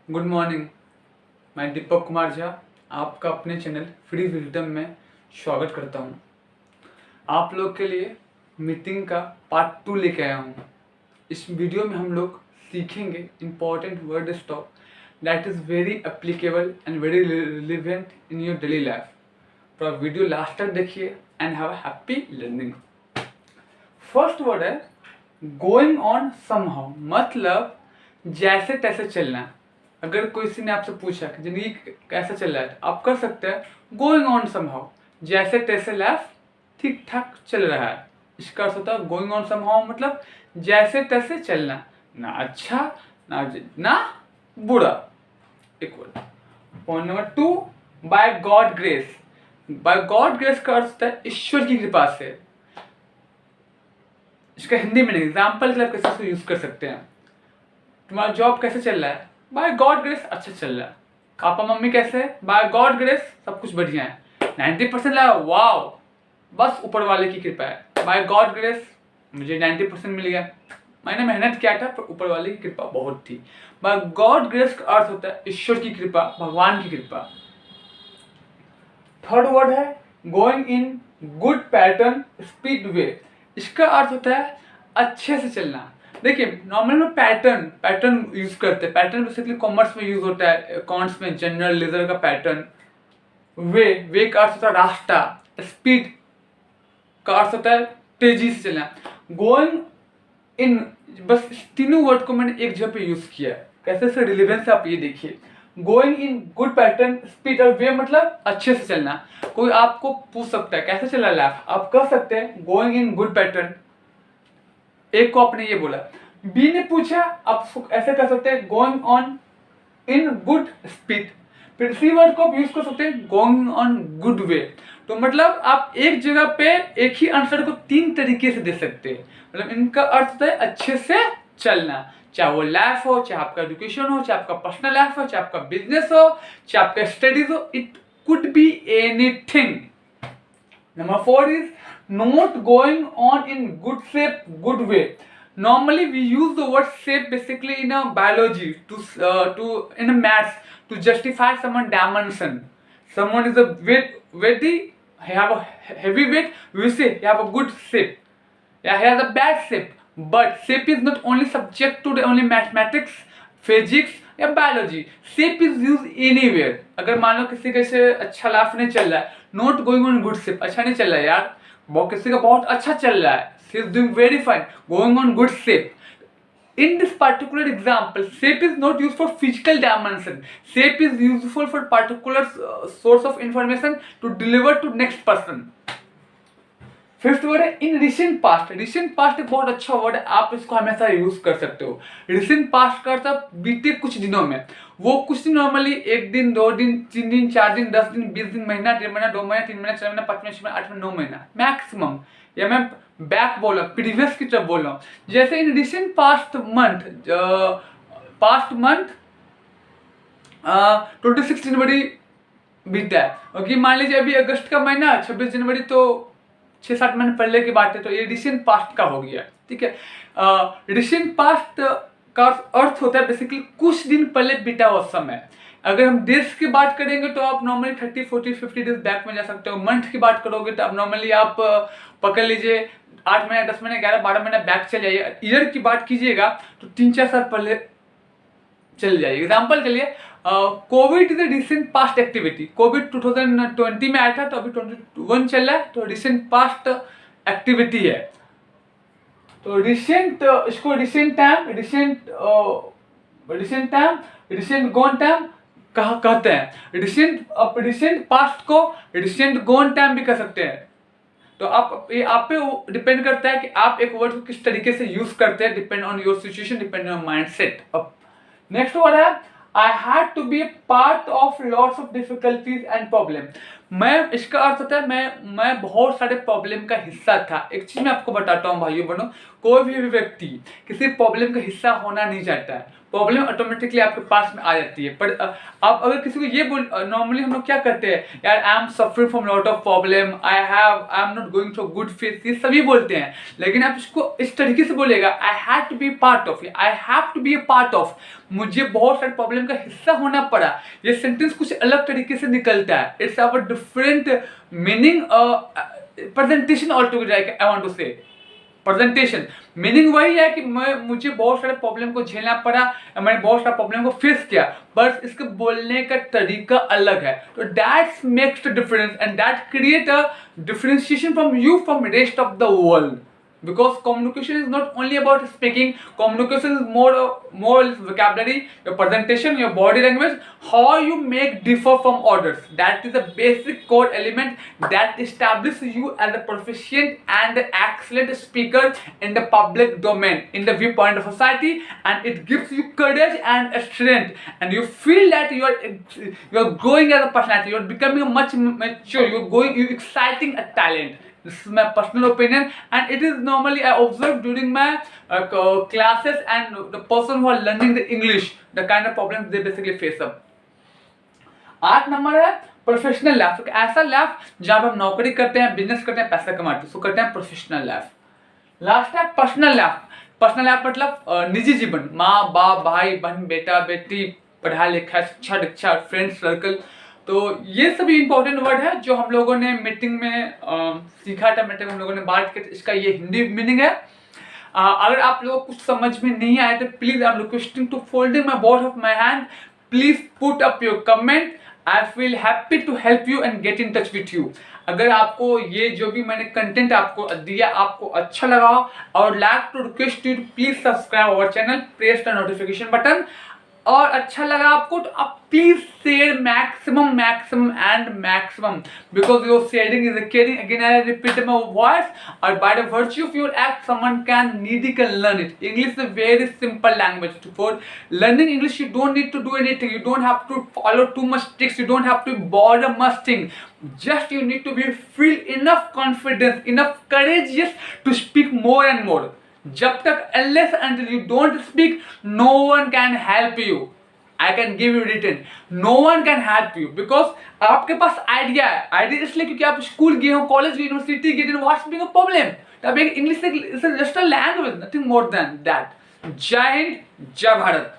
Good morning. मैं दीपक कुमार झा आपका अपने चैनल फ्री विजडम में स्वागत करता हूं। आप लोग के लिए मीटिंग का पार्ट 2 लेके आया हूं। इस वीडियो में हम लोग सीखेंगे important word stock that is very applicable and very relevant in your daily life. तो आप वीडियो लास्ट तक देखिए and have a happy learning. First word है गोइंग ऑन समहाउ, मतलब जैसे तैसे चलना। अगर किसी ने आपसे पूछा कि जिंदगी कैसा चल रहा है, तो आप कर सकते हैं गोइंग ऑन समहाउ, जैसे तैसे लाइफ ठीक ठाक चल रहा है। इसका अर्थ होता है गोइंग ऑन समहाउ मतलब जैसे तैसे चलना, ना अच्छा ना बुरा। एक word. Point number 2, by God grace. By God grace का अर्थ होता है ईश्वर की कृपा से। इसका हिंदी में एग्जाम्पल के लिए कैसे यूज कर सकते हैं। तुम्हारा जॉब कैसे चल रहा है? बाय गॉड ग्रेस अच्छा चल रहा है। पापा मम्मी कैसे? बाय गॉड ग्रेस सब कुछ बढ़िया है। 90% लाया, वाओ, बस ऊपर वाले की कृपा है। बाय गॉड ग्रेस मुझे 90% मिल गया। मैंने मेहनत किया था पर ऊपर वाले की कृपा बहुत थी। बाय गॉड ग्रेस का अर्थ होता है ईश्वर की कृपा, भगवान की कृपा। थर्ड वर्ड है going in good pattern speed way. इसका अर्थ होता है अच्छे से चलना। देखिए नॉर्मल में पैटर्न यूज करते हैं। पैटर्न बेसिकली कॉमर्स में यूज होता है, अकाउंट्स में जनरल लेजर का पैटर्न। वे का अर्थ होता है रास्ता। स्पीड का अर्थ होता है तेजी से चलना। गोइंग इन, बस तीनों वर्ड को मैंने एक जगह पे यूज किया है। कैसे से रिलेवेंस आप ये देखिए। Going in good pattern speed और वे मतलब अच्छे से चलना। कोई आपको पूछ सकता है कैसे चला लाइफ, आप कह सकते हैं गोइंग इन गुड पैटर्न। एक को आपने ये बोला, बी ने पूछा, आप ऐसे कर सकते हैं going on in good speed. फिर सी वर्ड को आप यूज कर सकते हैं गोइंग ऑन गुड वे। तो मतलब आप एक जगह पे एक ही आंसर को 3 तरीके से दे सकते हैं। मतलब इनका अर्थ होता है अच्छे से चलना, चाहे वो लाइफ हो, चाहे आपका एजुकेशन हो, चाहे आपका पर्सनल लाइफ हो, चाहे आपका बिजनेस हो, चाहे आपका स्टडीज हो, it could be anything. Number 4 is not going on in good shape, good way. Normally we use the word shape basically in a biology to in a maths to justify someone dimension. Someone is a weighty, have a heavy weight, we say he have a good shape. Yeah, he has a bad shape. But shape is not only subject to the only mathematics, physics या biology. Shape is use anywhere. अगर मान लो किसी का से अच्छा life नहीं चल रहा है, not going on good shape, अच्छा नहीं चल रहा है यार, बहुत किसी का बहुत अच्छा चल रहा है, she is doing very fine, going on good shape. In this particular example, shape is not used for physical dimension. Shape is useful for particular source of information to deliver to next person. Fifth word है in recent past. Recent past एक बहुत अच्छा word है, आप इसको हमेशा use कर सकते हो। रिसेंट पास्ट का अर्थ बीते कुछ दिनों में। वो कुछ दिन नॉर्मली 1 दिन, 2 दिन, 3 दिन, 4 दिन, 10 दिन, 20 दिन, महीना, 1.5 महीना, 2 महीना, 3 महीना, 4 महीना, 5 महीना, 6 महीना, 8 महीना, 9 महीना मैक्सिमम। या मैं बैक बोल रहा हूँ, प्रीवियस की तरफ बोल रहा हूँ। जैसे इन रिसेंट पास्ट मंथ 26 जनवरी बीता है। क्योंकि मान लीजिए अभी अगस्त का महीना, 26 जनवरी तो 6-7 महीने पहले की बात है, तो ये रिसेंट पास्ट का हो गया। ठीक है, रिसेंट पास्ट का अर्थ होता है बेसिकली कुछ दिन पहले बीता हुआ समय। अगर हम डेज की बात करेंगे तो आप नॉर्मली 30, 40, 50 डेज बैक में जा सकते हो। मंथ की बात करोगे तो आप नॉर्मली आप पकड़ लीजिए 8 महीने, 10 महीने, 11, 12 महीने बैक चले जाइए। ईयर की बात कीजिएगा तो 3-4 साल पहले चल जाइए। एग्जाम्पल के लिए Covid is a recent past activity. Covid 2020 में आया था, तो अभी 2021 चल रहा है, तो रिसेंट पास्ट एक्टिविटी है। तो रिसेंट, इसको रिसेंट टाइम, रिसेंट गोन टाइम कहते हैं। रिसेंट पास्ट को रिसेंट गोन टाइम भी कह सकते हैं। तो आप पे डिपेंड करता है कि आप एक वर्ड को किस तरीके से यूज करते हैं, depend on your situation, depend on mindset. अब नेक्स्ट वर्ड है I had to be a part of lots of difficulties and problem. मैं, इसका अर्थ होता है मैं बहुत सारे प्रॉब्लम का हिस्सा था। एक चीज मैं आपको बताता हूँ भाइयों बहनों, कोई भी व्यक्ति किसी प्रॉब्लम का हिस्सा होना नहीं चाहता है। प्रॉब्लम ऑटोमेटिकली आपके पास में आ जाती है। पर आप अगर किसी को ये बोल, नॉर्मली हम लोग क्या करते हैं, यार I am suffering from lot of problem, I am not going through good phase, ये सभी बोलते हैं। लेकिन आप इसको इस तरीके से बोलेगा, I have to be part of, I have to be a part of, मुझे बहुत सारे प्रॉब्लम का हिस्सा होना पड़ा। ये सेंटेंस कुछ अलग तरीके से निकलता है। It's our different meaning, presentation all together, I want to say presentation meaning वही है कि मुझे बहुत सारे प्रॉब्लम को झेलना पड़ा, मैंने बहुत सारे प्रॉब्लम को फेस किया, बस इसके बोलने का तरीका अलग है। तो that's makes the difference and that create a differentiation from you from rest of the world. Because communication is not only about speaking, communication is more vocabulary, your presentation, your body language, how you make differ from others. That is a basic core element that establishes you as a proficient and excellent speaker in the public domain, in the viewpoint of society, and it gives you courage and strength, and you feel that you are growing as a personality, you are becoming much mature, you're exciting a talent. This is my personal opinion, and it is normally I observe during my classes and the person who are learning the English, the kind of problems they basically face up. 8 number है professional life. तो ऐसा life जहाँ पे हम नौकरी करते हैं, business करते हैं, पैसा कमाते हैं, उसको करते हैं प्रोफेशनल लाइफ। लास्ट है पर्सनल लाइफ। पर्सनल लाइफ मतलब निजी जीवन, माँ बाप, भाई बहन, बेटा बेटी, पढ़ाई लिखाई, शिक्षा दीक्षा, फ्रेंड सर्कल। तो ये सभी इंपॉर्टेंट वर्ड है जो हम लोगों ने मीटिंग में सीखा था, मीटिंग हम लोगों ने बात की। इसका ये हिंदी मीनिंग है। अगर आप लोगों को कुछ समझ में नहीं आया तो please I am requesting to folding my both of my hand, please put up your comment, I feel happy to help you and get in touch with you. अगर आपको ये जो भी मैंने कंटेंट आपको दिया आपको अच्छा लगा और like to request you please subscribe our channel, press the notification button. और अच्छा लगा आपको तो आप please share maximum and maximum, because your sharing is caring. Again I repeat my voice, और by the virtue of your act someone can needy can learn it. English is a very simple language. For learning English you don't need to do anything, you don't have to follow to much tricks, you don't have to bother much thing, just you need to be feel enough confidence, enough courageous to speak more and more. जब तक unless until you don't speak, no one can help you. I can give you written, no one can help you because आपके पास idea है। Idea इसलिए क्योंकि आप school गए हो, college गए, यूनिवर्सिटी गए, then what's being a problem? तब एक इंग्लिश से just a language, nothing more than that. जय हिंद, जय भारत।